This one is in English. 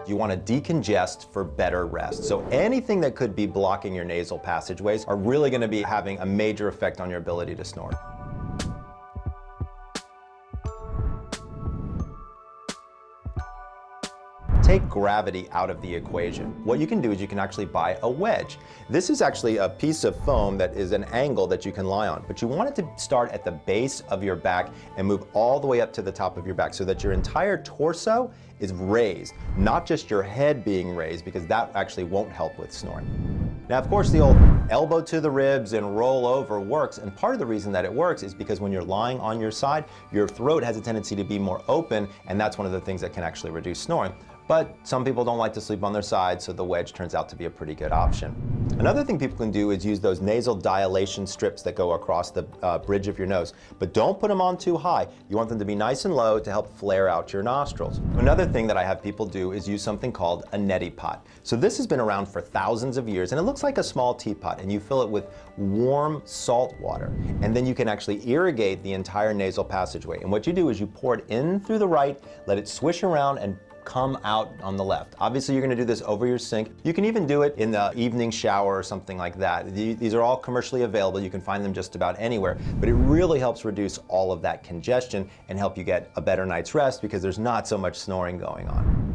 You want to decongest for better rest. So anything that could be blocking your nasal passageways are really going to be having a major effect on your ability to snore. Take gravity out of the equation. What you can do is you can actually buy a wedge. This is actually a piece of foam that is an angle that you can lie on, but you want it to start at the base of your back and move all the way up to the top of your back so that your entire torso is raised, not just your head being raised, because that actually won't help with snoring. Now, of course, the old elbow to the ribs and roll over works, and part of the reason that it works is because when you're lying on your side, your throat has a tendency to be more open, and that's one of the things that can actually reduce snoring. But some people don't like to sleep on their side, so the wedge turns out to be a pretty good option. Another thing people can do is use those nasal dilation strips that go across the bridge of your nose, but don't put them on too high. You want them to be nice and low to help flare out your nostrils. Another thing that I have people do is use something called a neti pot. So this has been around for thousands of years, and it looks like a small teapot, and you fill it with warm salt water, and then you can actually irrigate the entire nasal passageway. And what you do is you pour it in through the right, let it swish around, and come out on the left. Obviously, you're going to do this over your sink. You can even do it in the evening shower or something like that. These are all commercially available. You can find them just about anywhere, but it really helps reduce all of that congestion and help you get a better night's rest because there's not so much snoring going on.